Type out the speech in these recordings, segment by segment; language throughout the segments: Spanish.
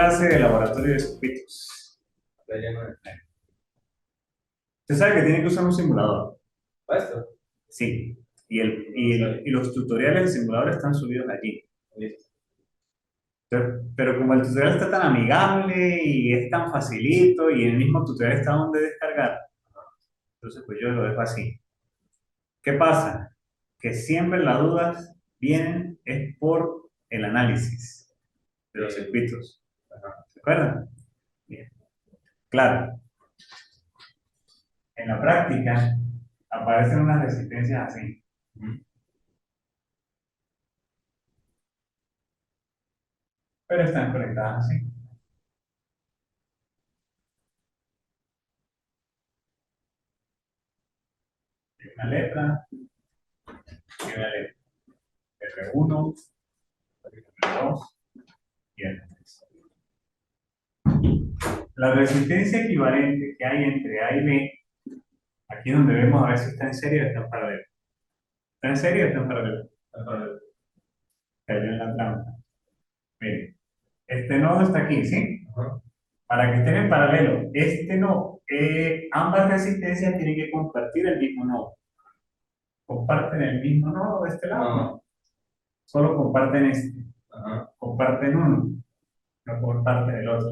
clase de laboratorio de circuitos. Está lleno de Usted sabe que tiene que usar un simulador. esto. Sí. Y los tutoriales del simulador están subidos allí. Listo. Pero como el tutorial está tan amigable y es tan facilito y en el mismo tutorial está donde descargar, entonces pues yo lo dejo así. ¿Qué pasa? Que siempre las dudas vienen es por el análisis de los circuitos. Ajá. ¿Se acuerdan? Bien. Claro, en la práctica aparecen unas resistencias así. Pero están conectadas así. Hay una letra y una letra. R1, R2 y R3. La resistencia equivalente que hay entre A y B, aquí es donde vemos a ver si está en serie o está en paralelo. ¿Está en serie o está en paralelo? Está en paralelo. Cayó en la trampa. Miren, este nodo está aquí, ¿sí? Ajá. Para que estén en paralelo, este nodo, ambas resistencias tienen que compartir el mismo nodo. ¿Comparten el mismo nodo de este lado? No. Solo comparten este. Ajá. Comparten uno, no comparten el otro.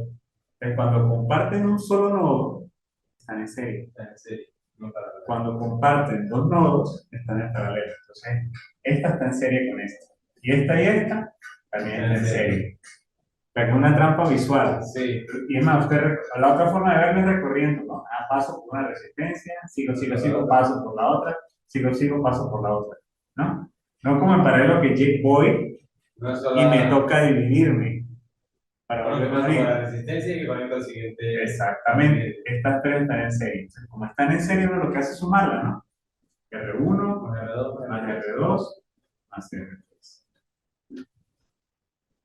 Entonces, cuando comparten un solo nodo, están en serie. Está en serie. No en paralelo. Cuando comparten dos nodos, están en paralelo. Entonces, esta está en serie con esta. Y esta también está en serie. O sea, que es una trampa visual. Sí. Y es más, la otra forma de verlo es recorriendo, ¿no? Ah, paso por una resistencia, sigo, paso por la otra, sigo, paso por la otra, ¿no? No como en paralelo que voy No es y sola. me toca dividirme para Bueno, que volverlo a pasa por la abrir. resistencia y que conecta al siguiente. Exactamente, estas tres están en serie. Entonces, como están en serie, uno lo que hace es sumarla, ¿no? R1 Con R2, más R2 más R3.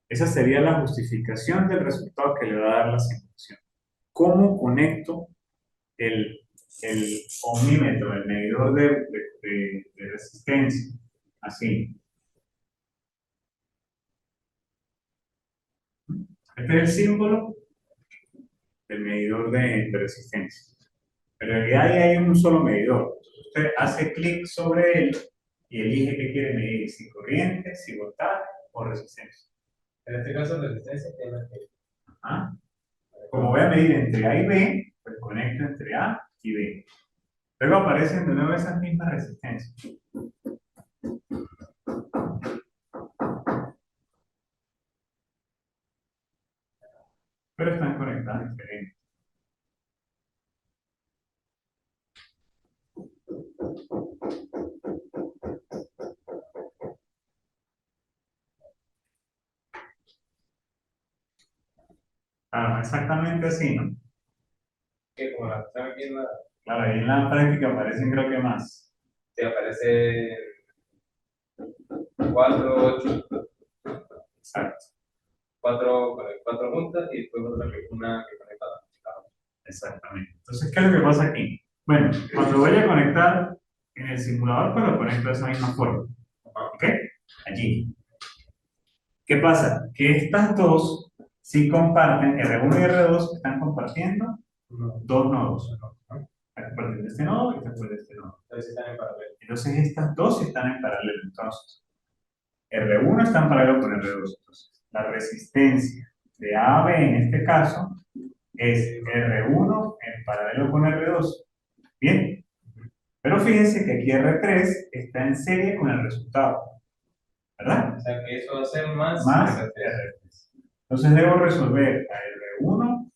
Esa sería la justificación del resultado que le va a dar la simulación. ¿Cómo conecto el ohmímetro, el medidor de resistencia? Así. Este es el símbolo del medidor de resistencia. Pero en realidad ahí hay un solo medidor. Entonces usted hace clic sobre él y elige qué quiere medir, si corriente, si voltaje o resistencia. En este caso, resistencia es la que. ¿Ah? Como voy a medir entre A y B, pues conecto entre A y B. Luego aparecen de nuevo esas mismas resistencias. Pero están conectadas diferentes. Claro, exactamente así, ¿no? Que como la están aquí en la. Claro, ahí en la práctica aparecen creo que más. Te aparece 4, 8. Exacto, 4 juntas y después una que conecta a la. exactamente. Entonces, ¿qué es lo que pasa aquí? Bueno, cuando voy a conectar en el simulador, pues lo conecto de esa misma forma. ¿Ok? Allí. ¿Qué pasa? Que estas dos sí comparten, R1 y R2 están compartiendo dos nodos. Están compartiendo este nodo y después de este nodo. Entonces están en paralelo. Entonces estas dos están en paralelo. Entonces, R1 está en paralelo con R2. Entonces, la resistencia de A a B en este caso es R1 en paralelo con R2. Bien. Pero fíjense que aquí R3 está en serie con el resultado. ¿Verdad? O sea que eso va a ser más R3. Entonces debo resolver a R1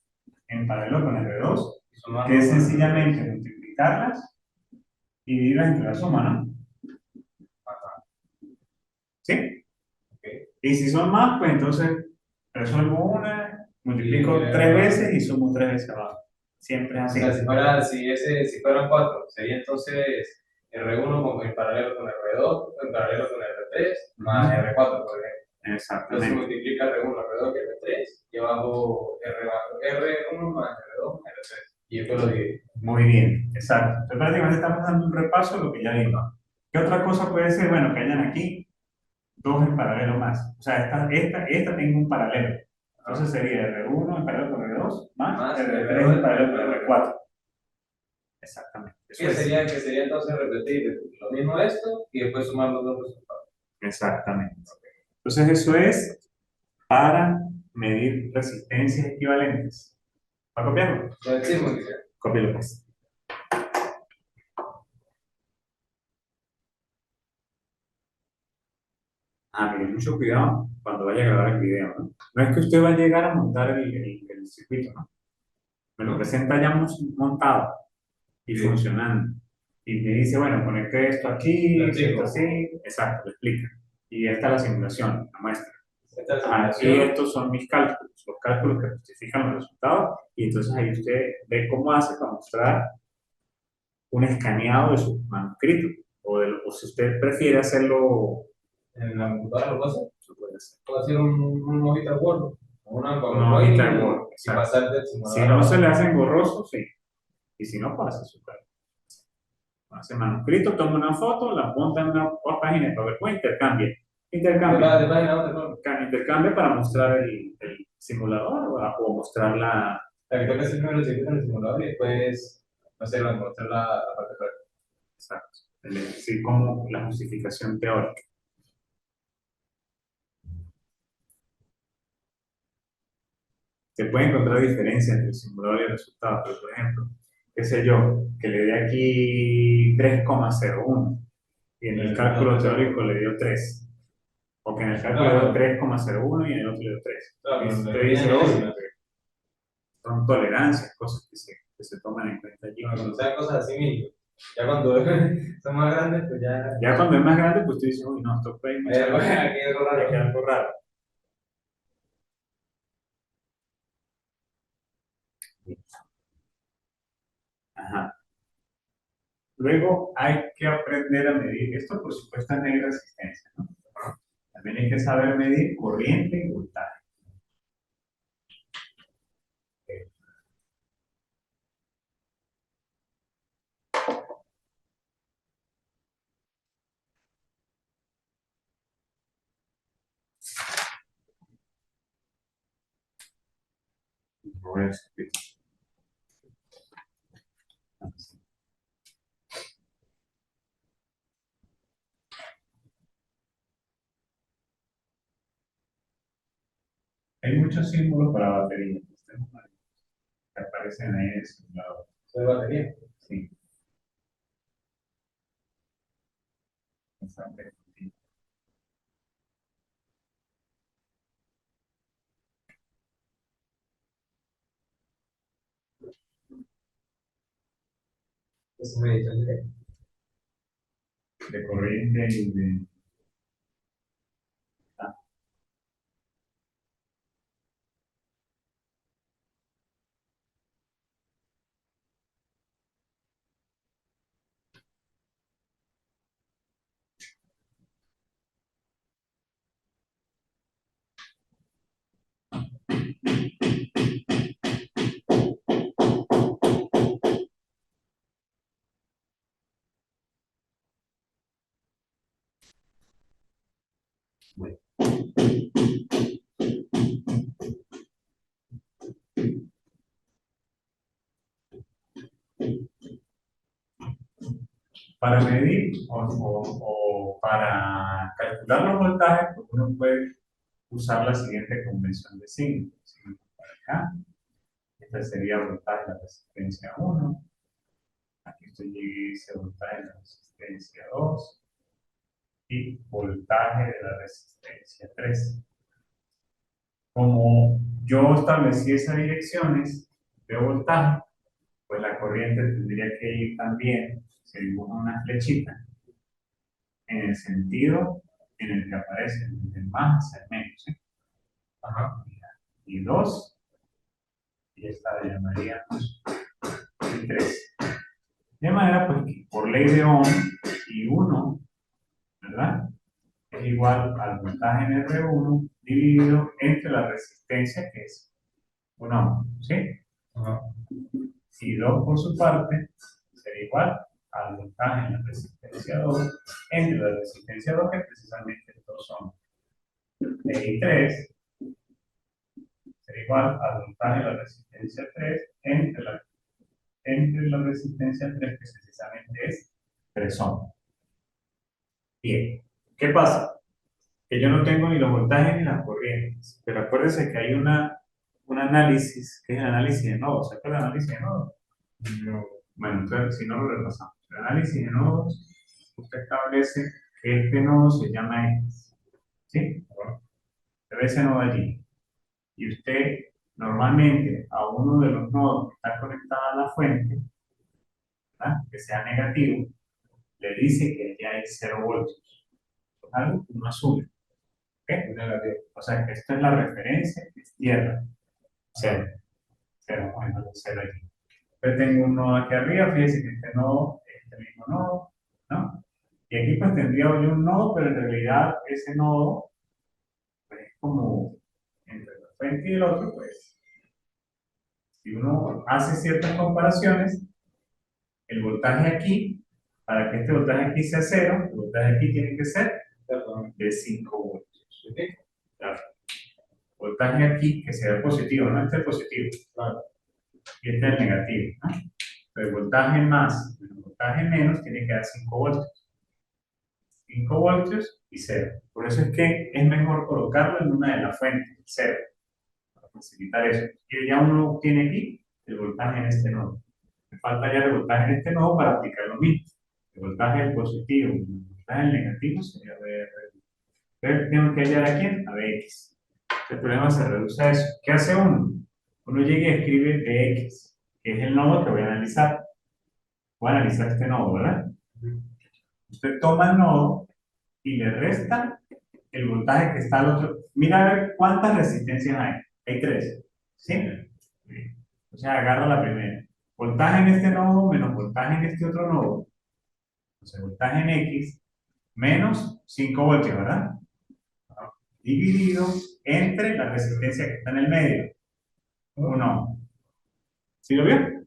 en paralelo con R2, que es sencillamente multiplicarlas y dividirlas entre la suma, ¿no? ¿Sí? Okay. Y si son más, pues entonces resuelvo una, multiplico 3 veces y sumo 3 veces abajo. Siempre es así. O sea, si fueran 4, sería entonces R1 en paralelo con R2, en paralelo con R3, más R4, por ejemplo. Exactamente. Entonces multiplica R1, R2 y R3, y abajo R1 más R2 más R3. Y después lo divide. Muy bien, exacto. Entonces prácticamente estamos dando un repaso de lo que ya vimos. ¿Qué otra cosa puede ser? Bueno, que hayan aquí dos en paralelo más. O sea, esta tengo un paralelo. Entonces sería R1 en paralelo con R2 más Más R3 en paralelo con R4. Exactamente. Eso es. Que sería entonces repetir lo mismo esto y después sumar los dos resultados. Exactamente. Entonces eso es para medir resistencias equivalentes. ¿Va a copiarlo? Lo decimos, dice. Cópialo pues. Mire, mucho cuidado cuando vaya a grabar el video, ¿no? No es que usted va a llegar a montar el circuito, ¿no? Me lo presenta ya montado y Sí. funcionando. Y me dice, bueno, conecte esto aquí, Lo esto explico. así, exacto, lo explica. Y esta es la simulación, la muestra. Esta es la Aquí simulación. estos son mis cálculos, los cálculos que justifican los resultados, y entonces ahí usted ve cómo hace para mostrar un escaneado de su manuscrito, o si usted prefiere hacerlo, En la computadora lo puedo hacer. lo puede hacer. Puedo hacer un hojita Word. Una Una hojita de Word, y exacto. pasar del Si simulador. no se le hace engorroso, sí, y si no, pues hace su cálculo. Hace manuscrito, toma una foto, la monta en una página de PowerPoint, intercambia para mostrar el simulador o mostrar la. La que toca hacer primero el circuito en el simulador y después, no sé, mostrar la parte práctica. Exacto. Es decir, como la justificación teórica. Se puede encontrar diferencias entre el simulador y el resultado, pero por ejemplo, qué sé yo, que le dé aquí 3,01 y en el cálculo teórico le dio 3, o que en el cálculo le dio 3,01 y en el otro le dio 3. Claro, Y pero usted le dice, viene oye, décimas. son tolerancias, cosas que se toman en cuenta allí. Cuando sean cosas así mínimas. Ya cuando son más grandes, pues ya. Ya cuando es más grande, pues tú dices, uy, no, esto puede ir mucho. Aquí es algo Hay que raro. algo raro. Ajá. Luego hay que aprender a medir, esto por supuesto es medir resistencia, ¿no? También hay que saber medir corriente y voltaje. Voy a explicar. Hay muchos símbolos para baterías que aparecen ahí en el simulador. Soy batería. Sí. Bastante. Es medición de. De corriente y de. Ah, bueno. Para medir o para calcular los voltajes, pues uno puede usar la siguiente convención de signos. Signo para acá. Este sería voltaje de la resistencia 1. Aquí estoy dice voltaje de la resistencia 2 y voltaje de la resistencia 3. Como yo establecí esas direcciones de voltaje, pues la corriente tendría que ir también, se dibuja una flechita, en el sentido en el que aparece el más hacia el menos, ¿sí? Ajá. Y 2, y esta la llamaríamos y 3. De manera pues que por ley de Ohm y 1, ¿verdad? Es igual al voltaje en R1 dividido entre la resistencia que es 1 ohm, ¿sí? Ajá. Y 2 por su parte sería igual al voltaje en la resistencia 2 entre la resistencia 2 que precisamente 2 ohms. Y 3 será igual al voltaje de la resistencia 3 entre la resistencia 3, que precisamente es 3 ohms. Bien, ¿qué pasa? Que yo no tengo ni los voltajes ni las corrientes, pero acuérdense que hay un análisis, que es el análisis de nodos. ¿Se acuerdan del análisis de nodos? No. Bueno, entonces, si no lo repasamos. El análisis de nodos, usted establece que este nodo se llama X. ¿Sí? Usted ve ese nodo allí. Y usted normalmente a uno de los nodos que está conectado a la fuente, ¿verdad?, que sea negativo, le dice que ya hay 0 voltios. Algo como azul. ¿Ok? Negativo. O sea que esta es la referencia, que es tierra. Cero. Cero, bueno, cero aquí. Yo tengo un nodo aquí arriba, fíjense que este nodo es este mismo nodo, ¿no? Y aquí pues tendría yo un nodo, pero en realidad ese nodo pues, es como entre la fuente y el otro, pues si uno hace ciertas comparaciones, el voltaje aquí, para que este voltaje aquí sea cero, el voltaje aquí tiene que ser de 5 voltios. ¿Ok? Claro. Voltaje aquí, que sea positivo, no este es positivo, claro, y este es el negativo, ¿no? Pero el voltaje más el voltaje menos tiene que dar 5 voltios. 5 voltios y 0. Por eso es que es mejor colocarlo en una de las fuentes, 0, para facilitar eso. Y ya uno tiene aquí el voltaje en este nodo. Me falta ya el voltaje en este nodo para aplicar lo mismo. El voltaje del positivo y el voltaje del negativo sería VR. Entonces tengo que hallar a quién, a Bx. El problema se reduce a eso. ¿Qué hace uno? Uno llega y escribe Bx, que es el nodo que voy a analizar. Voy a analizar este nodo, ¿verdad? Usted toma el nodo y le resta el voltaje que está al otro. Mira a ver cuántas resistencias hay. Hay 3. ¿Sí? O sea, agarra la primera. Voltaje en este nodo menos voltaje en este otro nodo. Entonces, voltaje en X menos 5 voltios, ¿verdad? Dividido entre la resistencia que está en el medio. 1. ¿Sí lo vio?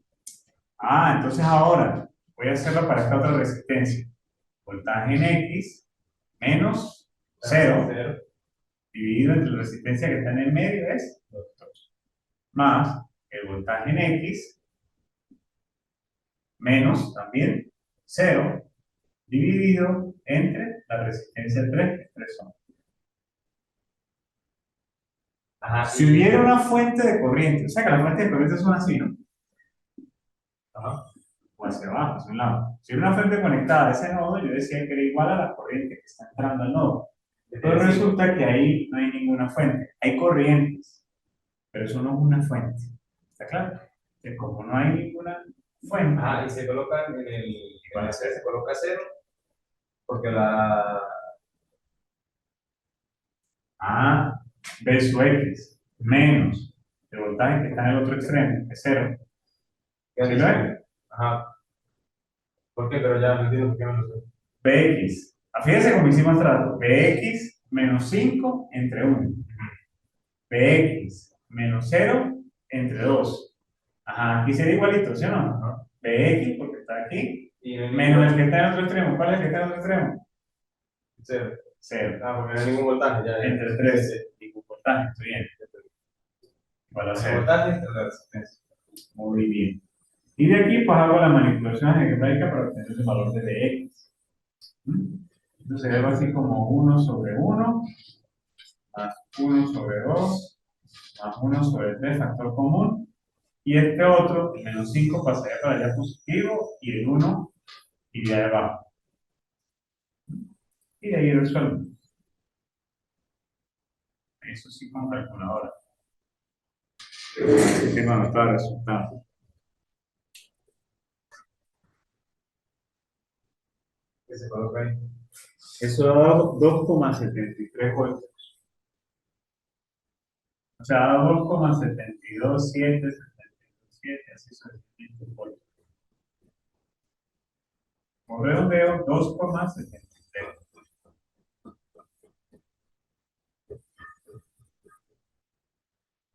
Ah, entonces ahora voy a hacerlo para esta otra resistencia. Voltaje en X menos 0 dividido entre la resistencia que está en el medio es 2. Más el voltaje en X menos también 0 dividido entre la resistencia 3, que es 3 ohms. Ajá. Si hubiera una fuente de corriente, o sea que las fuentes de corriente son así, ¿no? Ajá. O hacia abajo, hacia un lado. Si hubiera una fuente conectada a ese nodo, yo decía que era igual a la corriente que está entrando al nodo. Pero resulta que ahí no hay ninguna fuente. Hay corrientes, pero eso no es una fuente. ¿Está claro? Que como no hay ninguna fuente, Ajá, y se coloca en el C se coloca 0, porque la. A, B sub X, menos el voltaje que está en el otro extremo, es 0. ¿Sí lo ven? Ajá. ¿Por qué? Pero ya no entiendo por qué no lo sé. Bx. Fíjense cómo hicimos trato. Bx menos 5 entre 1. Bx menos 0 entre 2. Ajá, aquí sería igualito, ¿sí o no? Ajá. Bx, porque está aquí, Y no hay menos el ningún. que está en el otro extremo. ¿Cuál es el que está en el otro extremo? 0. 0. Ah, porque no hay ningún voltaje ya. Entre 3. Ningún voltaje, estoy bien. Igual a El 0. voltaje entre la resistencia. Muy bien. Y de aquí pues hago la manipulación algebraica para obtener el valor de dx. Entonces sería algo así como 1 sobre 1 más 1 sobre 2 más 1 sobre 3 factor común. Y este otro, el menos 5, pasaría para allá positivo y el 1 iría de abajo. Y de ahí resuelvo. Eso sí con calculadora. Tengo anotado el resultado. Que se coloca ahí. Eso da 2,73 voltios. O sea, da 2,72777, así sucesivamente voltios. Como redondeo, 2,73.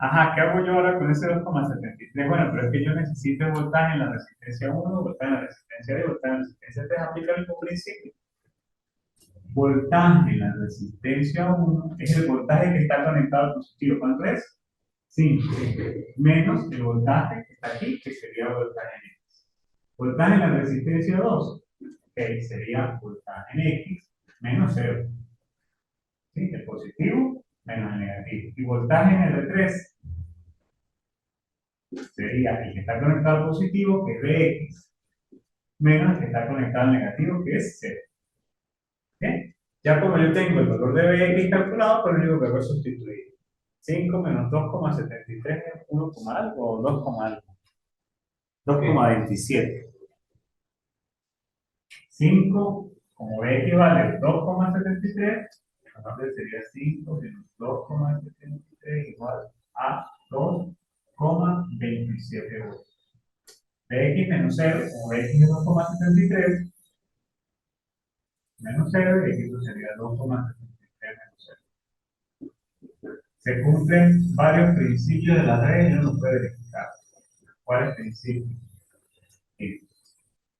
Ajá, ¿qué hago yo ahora con ese 2,73? Bueno, pero es que yo necesito el voltaje en la resistencia 1, voltaje en la resistencia 2, voltaje en la resistencia 3, aplica el mismo principio. Voltaje en la resistencia 1 es el voltaje que está conectado al positivo. ¿Cuánto es? 5 menos el voltaje que está aquí, que sería voltaje en X. Voltaje en la resistencia 2, que sería voltaje en X menos 0. ¿Sí? El positivo menos el negativo. Y voltaje en R3 sería el que está conectado al positivo, que es Vx, menos el que está conectado al negativo, que es 0. ¿Bien? Ya como yo tengo el valor de Vx calculado, pues lo único que hago es sustituir. 5 menos 2,73 es 1, algo o 2, algo. 2,27. 5, como Vx vale 2,73, entonces sería 5 menos 2,73 igual a 2,27 voltios. Vx menos 0, como Vx es 2,73, menos 0, y aquí sería 2,73 menos 0. Se cumplen varios principios de la red y uno no puede verificar. ¿Cuáles principios? Sí.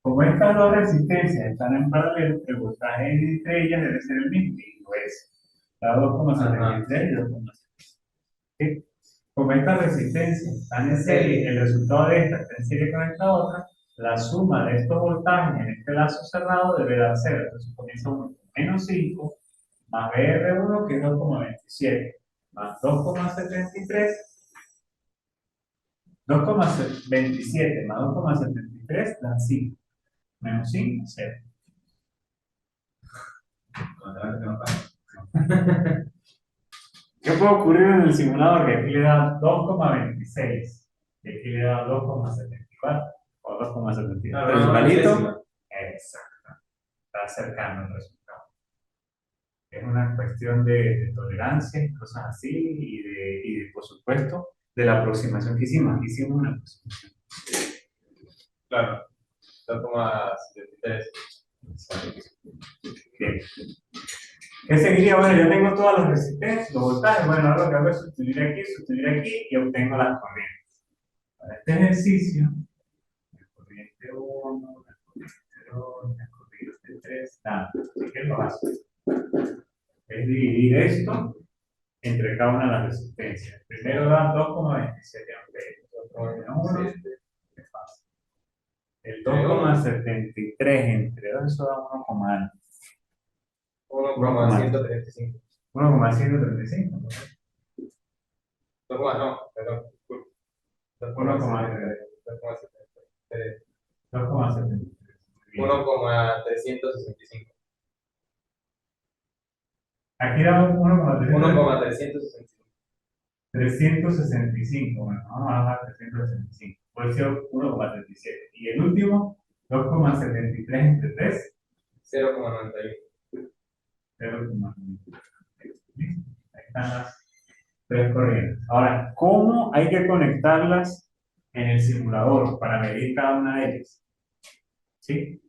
Como estas dos resistencias están en paralelo, el voltaje entre ellas debe ser el mismo, y lo es. La 2,73 y 2,73. ¿Sí? Como estas resistencias están en serie, el resultado de esta está en serie con esta otra, la suma de estos voltajes en este lazo cerrado debe dar 0. Entonces comienza uno con menos 5 más BR1, que es 2,27, más 2,73, 2,27 más 2,73 dan 5, menos 5, 0. ¿Qué puede ocurrir en el simulador? Que aquí le da 2,26 y aquí le da 2,74 o 2,72. No, Igualito. Exacto. Está cercano el resultado. Es una cuestión de tolerancia y cosas así, por supuesto, de la aproximación que hicimos. Aquí hicimos una aproximación. Claro, 2,73. Bien. ¿Qué seguiría? Bueno, yo tengo todas las resistencias, los voltajes. Bueno, ahora lo que hago es sustituir aquí y obtengo las corrientes. Para este ejercicio, la corriente 1, la corriente 2, la corriente 3, tanto. Así que lo hace. Es dividir esto entre cada una de las resistencias. Primero da 2,27 amperios. 2,1 es fácil. El 2,73 entre 2, eso da 1,1. 1,135. 1,135. No, perdón. 2,73. 2,73. 1,365. Aquí da 1,365. 365. Bueno, vamos a bajar 365. Puede ser 1,37. Y el último, 2,73 entre 3. 0,91. 0,93. Ahí están las tres corrientes. Ahora, ¿cómo hay que conectarlas en el simulador para medir cada una de ellas? ¿Sí?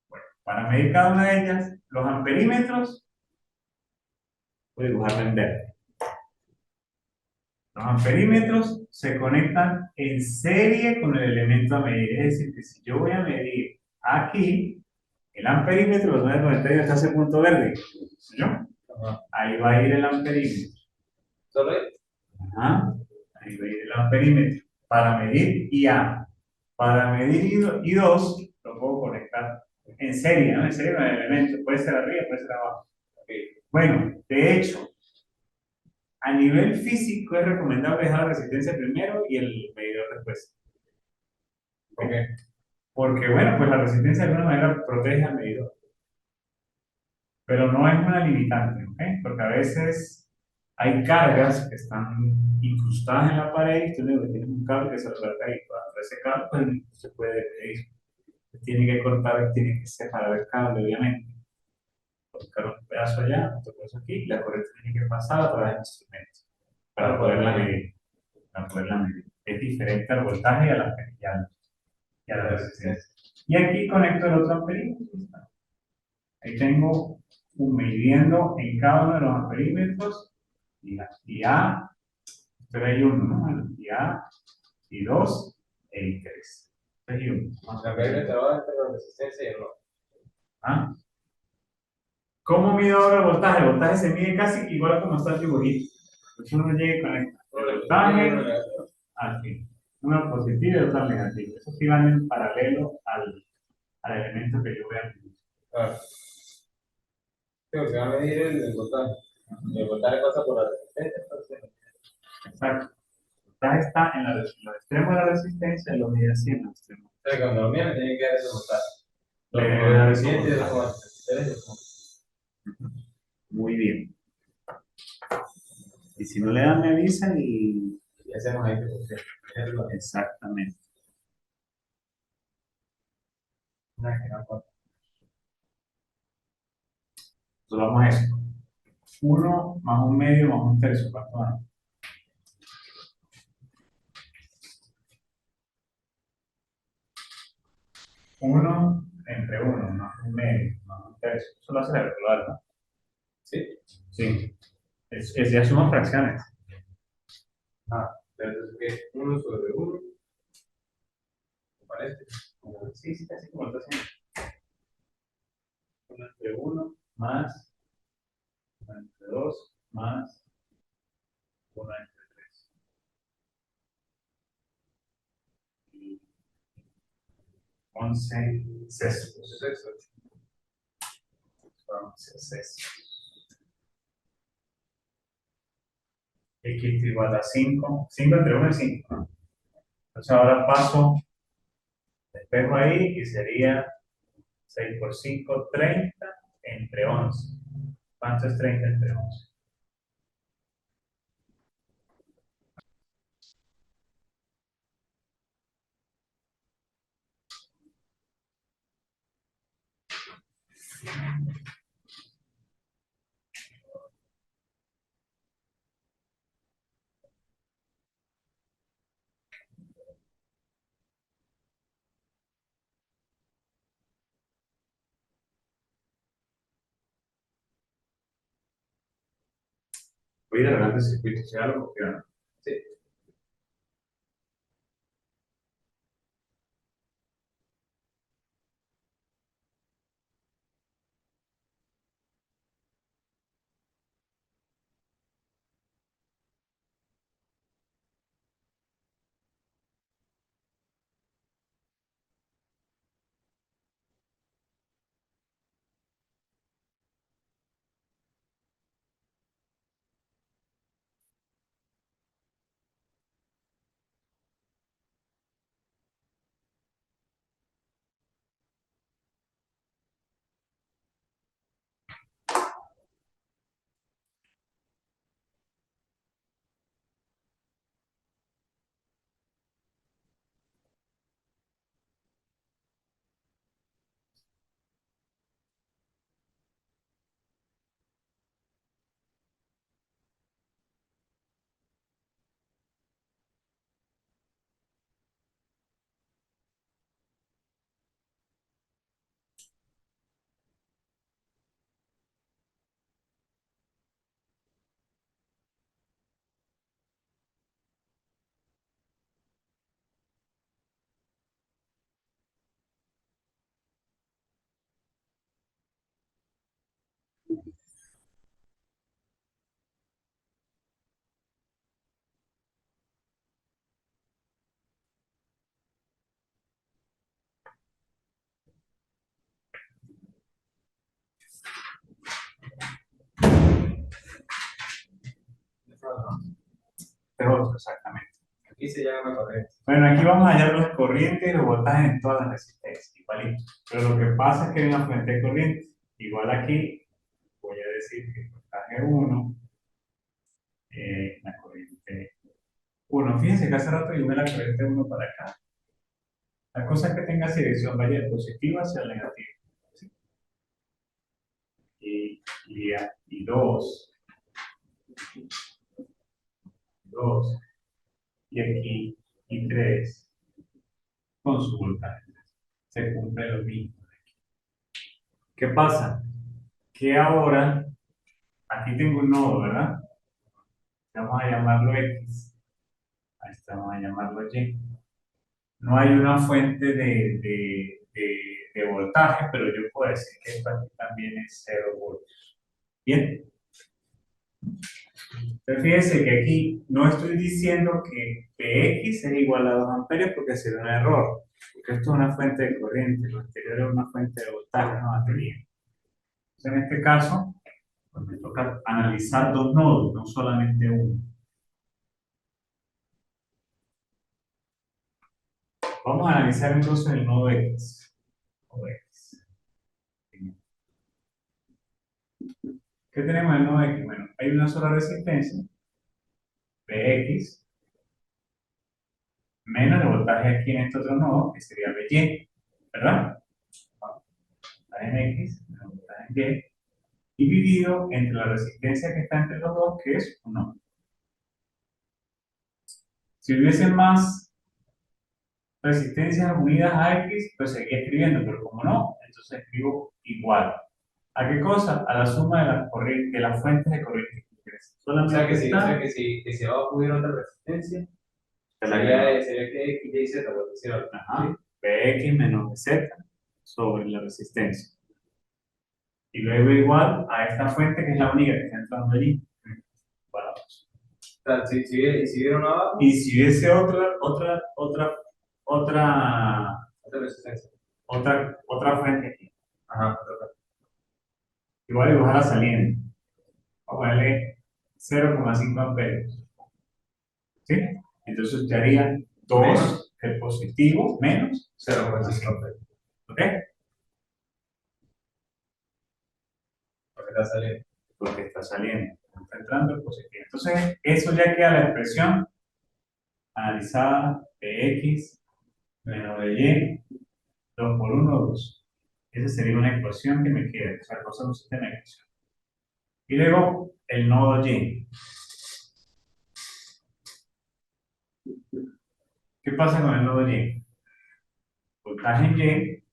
Bueno, para medir cada una de ellas, los amperímetros, voy a dibujarlo en verde. Los amperímetros se conectan en serie con el elemento a medir. Es decir, que si yo voy a medir aquí, el amperímetro lo voy a conectar hasta ese punto verde. ¿Sí yo? Ahí va a ir el amperímetro. ¿Solo ahí? Ajá. Ahí va a ir el amperímetro. Para medir IA. Para medir I2, lo puedo conectar en serie, ¿no? En serie con el elemento. Puede ser arriba, puede ser abajo. Okay. Bueno, de hecho, a nivel físico es recomendable dejar la resistencia primero y el medidor después. Okay. Porque, bueno, pues la resistencia de alguna manera protege al medidor. Pero no es una limitante, ¿ok? Porque a veces hay cargas que están incrustadas en la pared y tú le tienes un cable que se lo suelta ahí. Cuando ese cable pues, no se puede medir. Tiene que cortar, tiene que separar el cable, obviamente. Colocar un pedazo allá, otro pedazo aquí, y la corriente tiene que pasar a través del instrumento para poderla medir. Es diferente al voltaje y a la resistencia. Y aquí conecto el otro amperímetro. Ahí tengo un midiendo en cada uno de los amperímetros y A, pero hay uno, ¿no? Y A, y 2, y 3. Y 1. La perímetro va entre la resistencia y el no. ¿Ah? ¿Cómo mido ahora el voltaje? El voltaje se mide casi igual como está el dibujito. Pues uno no llega a conectar. voltaje aquí. Una positiva y otra negativa. Eso sí van en paralelo al elemento que yo voy a medir. Claro. Sí, se va a medir el voltaje. El voltaje pasa por la resistencia, entonces. Exacto. El voltaje está en los extremos de la resistencia y lo mide así en los extremos. O sea, cuando lo miran, tienen que dar ese voltaje. Le debe dar ese 2,7 y voltaje. 2,33. Muy bien. Y si no le dan, me avisan y... Y hacemos ahí que funcione. Exactamente. Una que no cuenta. Entonces vamos a esto. 1 más 1/2 más 1/3. ¿Cuánto da? 1 entre 1 más 1/2 más 1/3. Eso lo hace la calculadora, ¿no? ¿Sí? Sí. Ya suman fracciones. Ah, pero entonces, ¿qué? 1 sobre 1. ¿Me parece? Sí, sí, casi como lo está haciendo. 1 entre 1 más 1 entre 2 más 1 entre 3. Y 11 sextos. Entonces, eso. 11 sextos. X igual a 5. 5 entre 1 es 5, ¿no? Entonces ahora paso, despejo ahí y sería 6 por 5, 30 entre 11. ¿Cuánto es 30 entre 11? Voy a ir adelante el circuito, si algo funciona. Sí. Pero otro, exactamente. Aquí se llama corriente. Bueno, aquí vamos a hallar los corrientes y los voltajes en todas las resistencias, igualito. Pero lo que pasa es que hay una fuente de corriente. Igual aquí voy a decir que el voltaje 1, la corriente 1. Fíjense que hace rato yo me la corriente 1 para acá. La cosa es que tenga esa dirección, vaya de positiva hacia el negativo. ¿Sí? Y 2, y aquí, y 3, con su voltaje. Se cumple lo mismo. ¿Qué pasa? Que ahora, aquí tengo un nodo, ¿verdad? Vamos a llamarlo X. Ahí está, vamos a llamarlo Y. No hay una fuente de voltaje, pero yo puedo decir que esto aquí también es 0 voltios. Bien. Entonces fíjense que aquí no estoy diciendo que Px es igual a 2 amperios porque sería un error, porque esto es una fuente de corriente, lo anterior es una fuente de voltaje, una batería. Entonces en este caso, pues me toca analizar dos nodos, no solamente uno. Vamos a analizar entonces el nodo X. Nodo X. ¿Qué tenemos en el nodo X? Bueno, hay una sola resistencia, Px, menos el voltaje aquí en este otro nodo, que sería By, ¿verdad? Voltaje en X, menos voltaje en Y, dividido entre la resistencia que está entre los dos, que es 1. Si hubiesen más resistencias unidas a X, pues seguiría escribiendo, pero como no, entonces escribo igual. ¿A qué cosa? A la suma de las corrientes, de las fuentes de corriente. O sea que Solamente si, o sea está que si abajo hubiera otra resistencia, de la que no. sería que X, Y, Z, por decirlo así. Ajá. Bx menos bz sobre la resistencia. Y luego igual a esta fuente que es la única que está entrando allí. Bueno, O sea, si hubiera una abajo, y si hubiese otra, otra resistencia. otra fuente aquí, Ajá, otra. igual dibujarla saliendo, vamos a ponerle 0,5 amperios, ¿sí? Entonces usted haría 2 Menos. el positivo menos 0,5, 0,5, ¿ok? porque está saliendo. Porque está saliendo, está entrando el positivo. Entonces, eso ya queda la expresión analizada de x menos de y, 2 por 1, 2. Esa sería una ecuación que me queda, o sea, cosa de un sistema de ecuación. Y luego el nodo y. ¿Qué pasa con el nodo y? Voltaje en y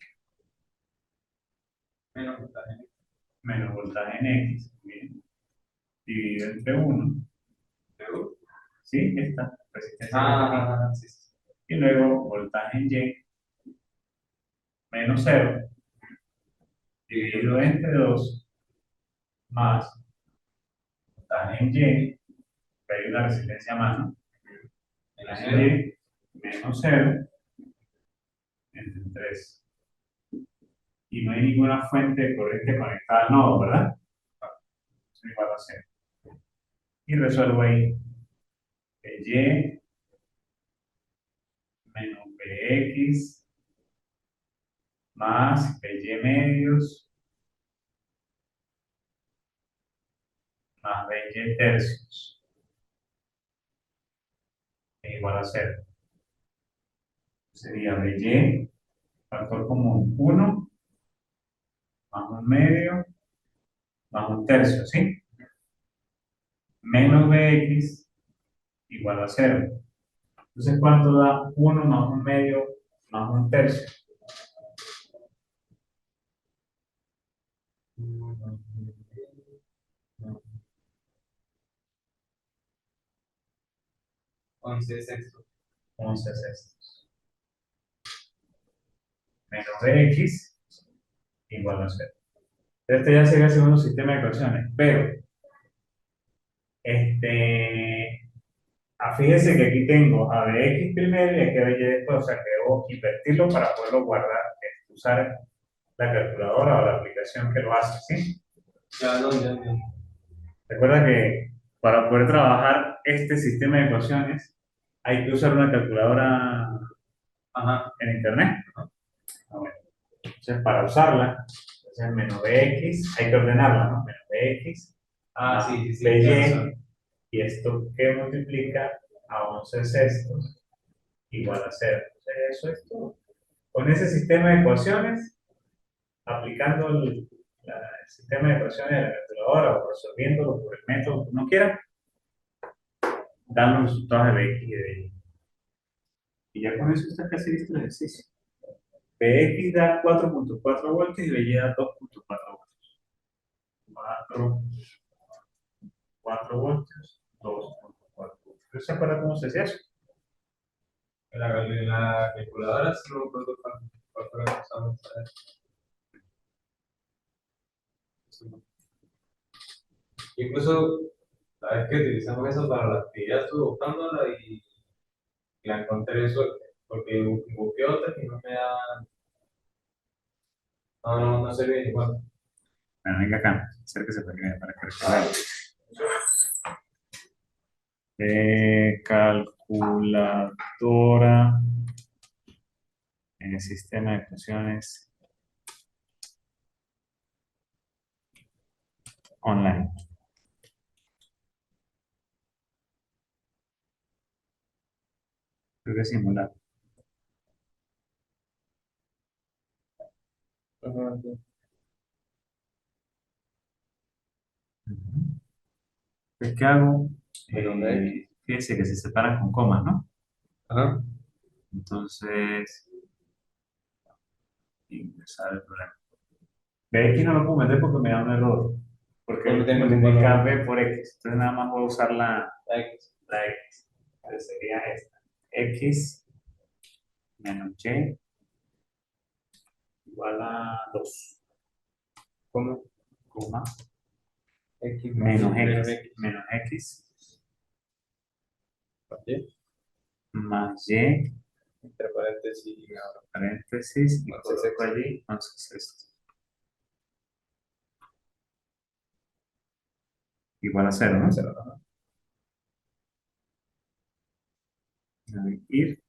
Menos voltaje. menos voltaje en x, bien, dividido entre 1, ¿Seguro? ¿sí? Esta resistencia que está aquí. Sí, sí. Y luego voltaje en y menos 0, dividido entre 2, más voltaje en y, que hay una resistencia más, ¿no? Menos Voltaje cero. en y menos 0, entre 3. Y no hay ninguna fuente de corriente conectada al nodo, ¿verdad? Eso igual a 0. Y resuelvo ahí y menos bx más y medios más y tercios es igual a 0. Sería y, factor común 1 más un medio más un tercio, ¿sí? Menos bx igual a 0. Entonces, ¿cuánto da 1 más un medio más un tercio? 11 sextos. 11 sextos. Menos bx igual a 0. Este ya sería el segundo sistema de ecuaciones, pero fíjese que aquí tengo a bx primero y aquí a by después, o sea que debo invertirlo para poderlo guardar, usar la calculadora o la aplicación que lo hace, ¿sí? Ya, no, ya, ya. Recuerda que para poder trabajar este sistema de ecuaciones hay que usar una calculadora Ajá. en internet. Bueno, entonces para usarla, entonces menos bx, hay que ordenarla, ¿no? Menos bx más Sí, sí, sí. Tienes by, razón. y esto que multiplica a 11 sextos igual a 0. Entonces eso es todo. Con ese sistema de ecuaciones, aplicando el sistema de ecuaciones de la calculadora o resolviéndolo por el método que uno quiera, dan los resultados de bx y de y. Y ya con eso está casi listo el ejercicio. Bx da 4,4 voltios y by da 2,4 voltios. 4 voltios, 2,4 voltios. ¿Se acuerda cómo se hacía eso? La calculadora sí no me acuerdo cuál fue la que usamos. Incluso Sabes que utilizamos eso para la actividad, estuve buscándola y la encontré suerte, porque busqué otras y no me da, no se ve igual. Bueno, venga acá, acérquese para que recuerde. Calculadora, sistema de funciones online. Creo que es simular. Ajá, sí. Ujú. Pues, ¿qué hago? Pero una Fíjense que se separan con comas, ¿no? Ajá. Entonces, ingresar el problema. X no lo puedo meter porque me da un error. Porque Porque tiene un multiplica valor. B por X. Entonces nada más voy a usar La X. la X. Entonces sería esta. X menos Y igual a 2. ¿Cómo? Coma, X menos menos X. X. Menos X ¿Sí? más Y, Entre paréntesis. paréntesis, y 11 coloco sextos. allí 11 sextos. Igual a 0, ¿no? Cero, ajá. Ir.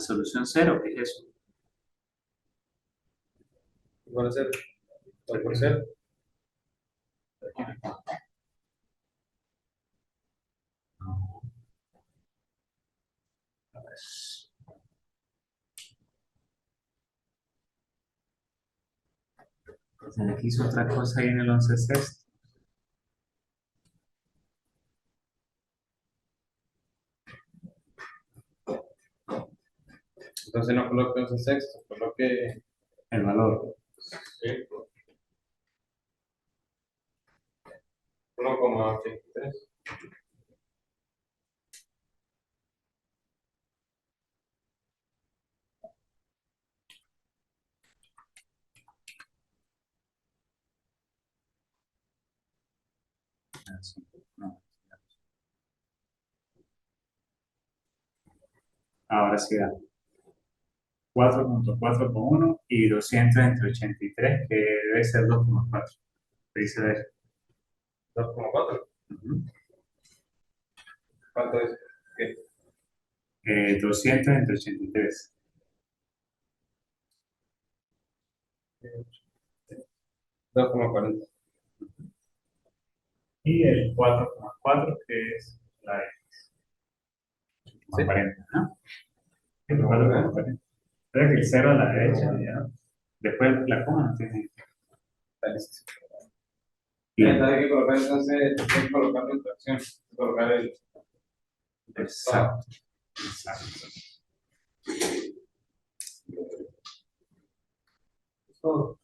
Solución 0, ¿qué es eso? Igual a 0. 2 por 0. No, a ver. Entonces aquí hizo otra cosa ahí en el 11 sexto. Entonces no coloque 11 sextos, coloque. El valor. Sí. 1,83. No. Ahora sí da. 4,4 por 1 y 200 entre 83, que debe ser 2,4. Dice de 2,4. ujú. ¿Cuánto es? ¿Qué? 200 entre 83. 2,40. Y el 4,4 que es la ¿Sí? 40, ¿no? El 4,40. Entonces que el 0 a la derecha, ya. Después la coma no tiene. Está listo. Bien. Hay que colocar entonces, hay que colocar la instrucción. Hay que colocar el. Exacto. Exacto. Todo.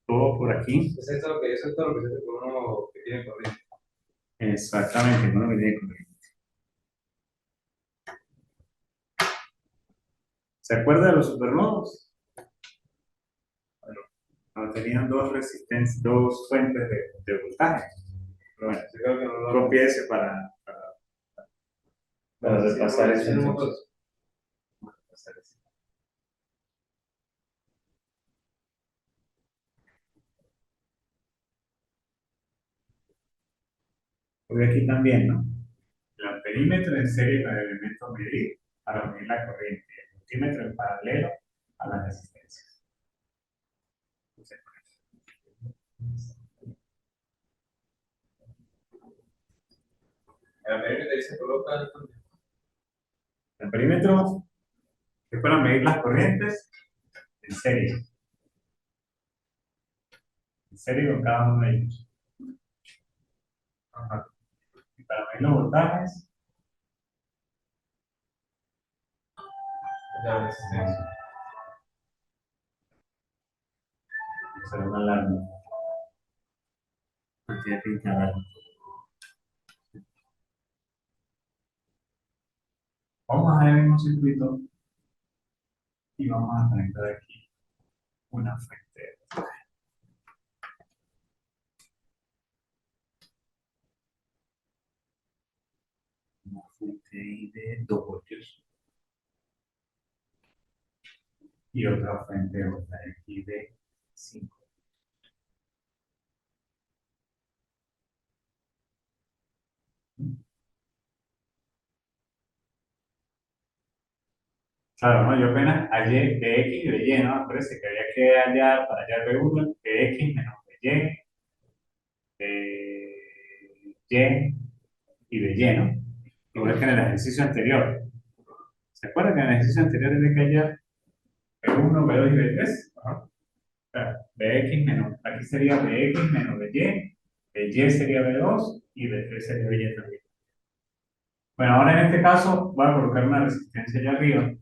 Todo por aquí. Eso es todo lo que se hace con uno que tiene corriente. Exactamente, no me viene con él. ¿Se acuerda de los supernodos? Bueno, cuando tenían dos resistencias, dos fuentes de voltaje. Pero bueno, Yo creo que no lo. copie ese para repasar eso entonces. Repasar eso. Porque aquí también, ¿no? El amperímetro en serie con el elemento a medir para medir la corriente. El multímetro en paralelo a las resistencias. El medio que se coloca. El amperímetro es para medir las corrientes en serie con cada uno de ellos. Ajá. Y para medir los voltajes, La resistencia. se una alarma. No tiene pinta de alarma. Vamos a ver el mismo circuito y vamos a conectar aquí una fuente. Una fuente ahí de 2 voltios. Y otra fuente otra aquí de 5. Claro, ¿no? Yo apenas hallé Bx y By, ¿no? Parece que había que hallar para hallar B1, Bx menos By, Y y By, ¿no? Igual que en el ejercicio anterior. ¿Se acuerdan que en el ejercicio anterior había que hallar B1, B2 y B3? Ajá. Claro, Bx menos, aquí sería Bx menos By, By sería B2 y B3 sería By también. Bueno, ahora en este caso voy a colocar una resistencia allá arriba.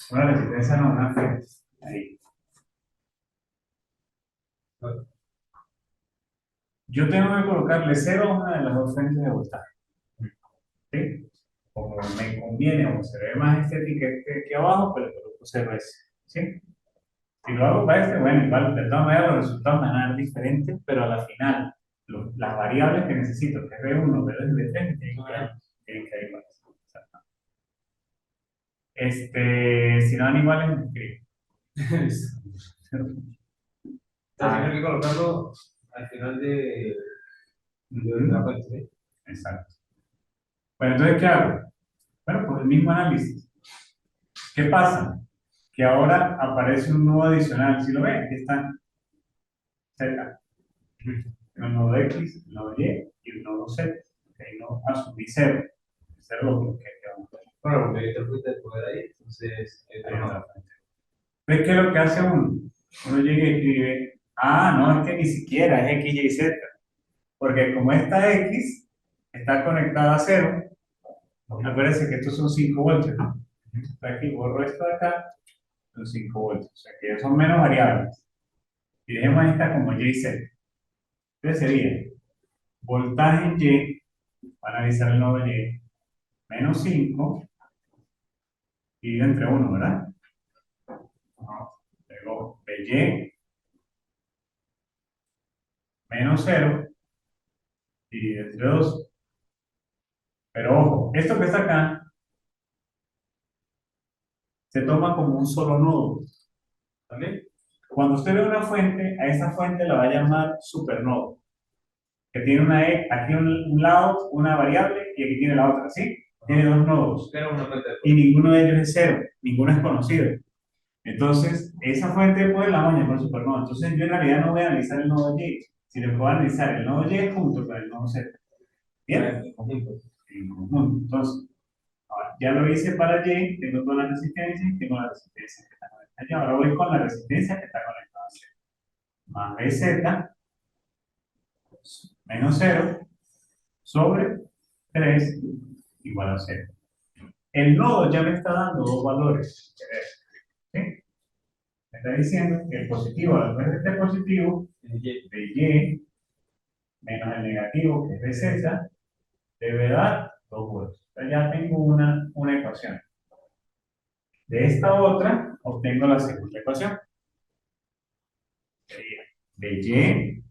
Una resistencia no, una fuente. Ahí. Yo tengo que colocarle cero a una de las dos fuentes de voltaje. ¿Sí? Como me conviene o se ve más estética que aquí abajo, pues le coloco cero a ese. ¿Sí? Si lo hago para este, bueno, igual de todas maneras los resultados me van a dar diferentes, pero a la final, las variables que necesito, que es B1, B2 y B3, tienen que ir iguales. Si no dan iguales, me escribo. Tiene que colocarlo al final de la fuente, ¿sí? Exacto. Bueno, entonces, ¿qué hago? Bueno, pues el mismo análisis. ¿Qué pasa? Que ahora aparece un nodo adicional. Si lo ven, aquí está Z. Un nodo X, un nodo Y y un nodo Z. Ahí no asumí cero. Cero lo que vamos a ver. Bueno, porque ahorita fuiste de poder ahí, entonces, Ahí no da frente. ¿Ves qué es lo que hace uno? Uno llega y escribe, no, es que ni siquiera es X, Y, Z. Porque como esta X está conectada a cero, acuérdense que estos son 5 voltios, ¿no? Entonces aquí borro esto de acá, son 5 voltios. O sea que ya son menos variables. Y dejemos esta como Y y Z. Entonces sería voltaje en Y, para analizar el nodo Y, menos 5 dividido entre 1, ¿verdad? Luego BY menos 0 dividido entre 2. Pero ojo, esto que está acá se toma como un solo nodo. ¿Vale? Cuando usted ve una fuente, a esa fuente la va a llamar supernodo. Que tiene una aquí un lado, una variable, y aquí tiene la otra, ¿sí? Tiene dos nodos. Pero una fuente de Y ninguno de ellos es cero, ninguno es conocido. Entonces, esa fuente de poder la vamos a llamar supernodo. Entonces, yo en realidad no voy a analizar el nodo Y, sino que voy a analizar el nodo Y junto con el nodo Z. ¿Bien? en conjunto. En conjunto. Entonces, ahora, ya lo hice para Y, tengo todas las resistencias y tengo la resistencia que está conectada allá. Ahora voy con la resistencia que está conectada a Z. Más BZ menos 0 sobre 3 igual a 0. El nodo ya me está dando dos valores. ¿Sí? Me está diciendo que el positivo, al vez de este positivo, de Y menos el negativo, que es de Z, debe dar 2 voltios. Entonces ya tengo una ecuación. De esta otra, obtengo la segunda ecuación. Sería de Y,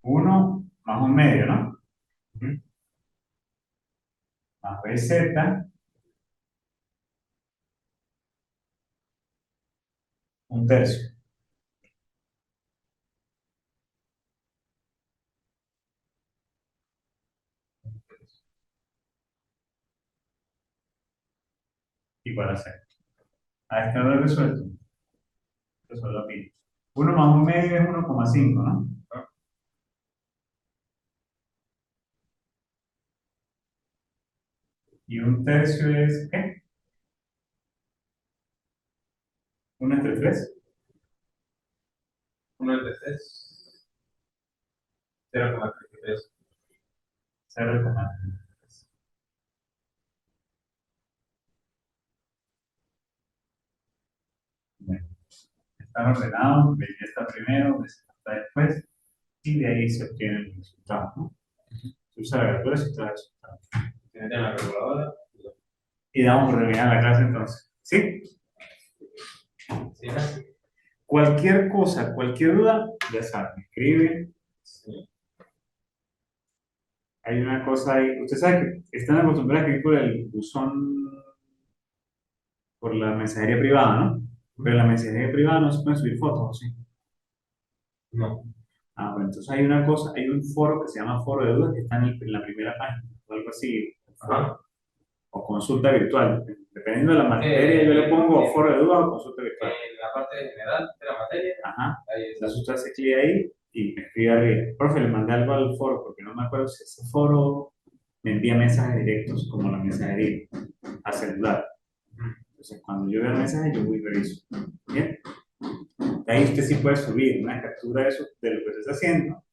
1 más un medio, ¿no? Más BZ, un tercio. Igual a 0. A este no lo he resuelto. Resuelvo aquí. 1 más un medio es 1,5, ¿no? Y un tercio es, ¿qué? 1 entre 3. 1 entre 3, 0,33. 0,3. Bueno. están ordenados, B está primero, B está después, y de ahí se obtiene el resultado, ¿no? Se usa la calculadora y se trae el resultado. Se mete en la calculadora. Y damos por terminada la clase entonces. ¿Sí? Sí, así. Cualquier cosa, cualquier duda, ya saben, escribe. Sí. Hay una cosa ahí, usted sabe que están acostumbrados a escribir por el buzón, por la mensajería privada, ¿no? Pero en la mensajería privada no se pueden subir fotos, ¿sí? No. Ah, bueno, entonces hay una cosa, hay un foro que se llama Foro de Dudas que está en la primera página, o algo así, Ajá. o consulta virtual. Dependiendo de la materia, yo le pongo Foro de Dudas o consulta virtual. En la parte general de la materia, Ajá. ahí está. Entonces usted hace clic ahí y me escribe arriba. Profe, le mandé algo al foro porque no me acuerdo si ese foro me envía mensajes directos como la mensajería a celular. Entonces cuando yo veo el mensaje, yo voy y reviso. Bien. De ahí usted sí puede subir una captura de, eso, de lo que usted está haciendo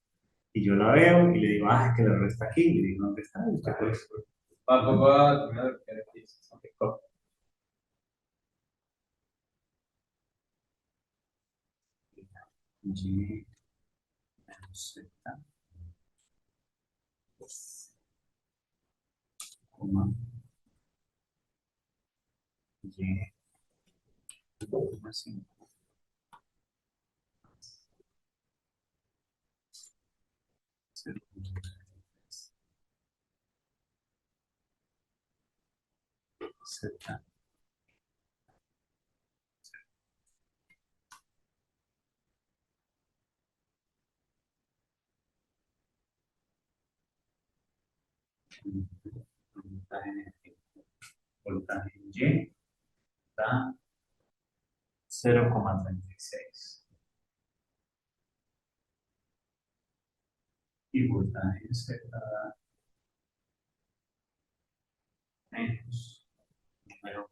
y yo la veo y le digo, ah, es que el error está aquí. Y le digo, ¿dónde está? Y usted puede subir. Tampoco va a terminar de ejercicio. Y Z, coma, Y, coma, 5, Z, voltaje en voltaje en Y, está 0,36. Y voltaje en Z menos número.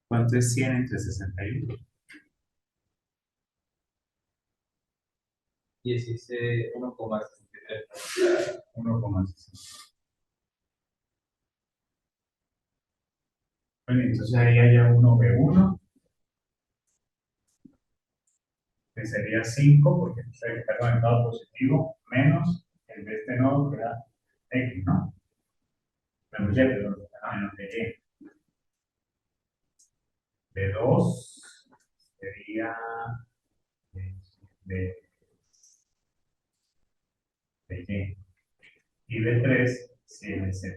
¿Cuánto es 100 entre 61? 16, 1,63. 1,60. Bueno, entonces ahí hay uno B1, que sería 5, porque está conectado positivo, menos el de este nodo que da X, ¿no? Menos Y, perdón, menos de Y. B2 sería de, de, de Y. Y B3 si es de Z.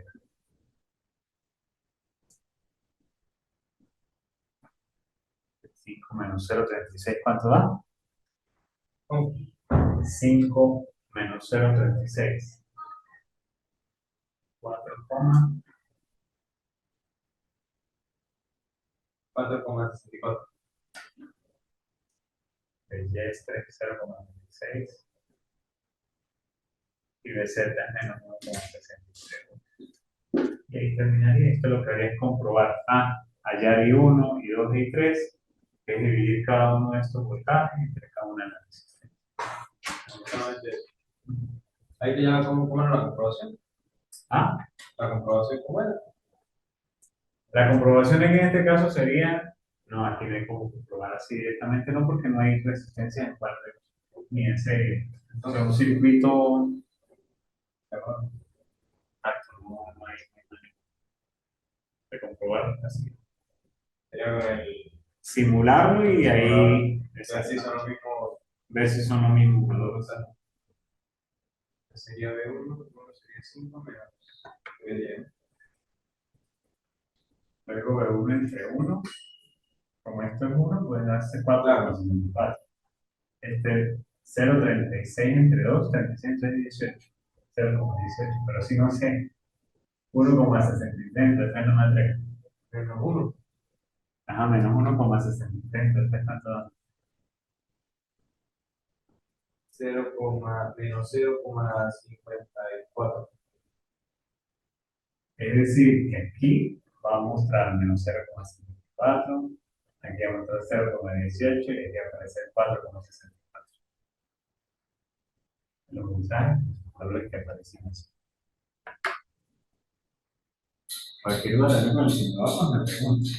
5 menos 0,36, ¿cuánto da? 5 menos 0,36. 4, 4,64. de Y es 0,36 y de Z es menos 1,63. Y ahí terminaría. Esto lo que haría es comprobar. Hallar I1, I2 y I3, que es dividir cada uno de estos voltajes entre cada una de las resistencias. Solamente eso. Ahí te llama cómo era la comprobación. Ah, La comprobación, ¿cómo era? la comprobación en este caso sería, no, aquí no hay como comprobar así directamente, no, porque no hay resistencia en parte, ni en serie. Entonces, un circuito acto, no hay de comprobar así. Sería con el. Simularlo y ahí Así son los mismos. ver si son los mismos valores. Sería B1, uno sería 5 menos B10. Luego B1 entre 1, como esto es 1, puede darse 4,64. Este 0,36 entre 2, 36 entre 18. 0,18, pero si no sé, 1,63, entonces no me atrevo. Menos 1. Ajá, menos 1,63, entonces cuánto. 0, menos 0,54. Es decir, que aquí va a mostrar menos 0,54, aquí va a mostrar 0,18 y aquí va a aparecer 4,64. Los voltajes. valores que aparecen así. Cualquier valor con el simulador, pues me pregunto.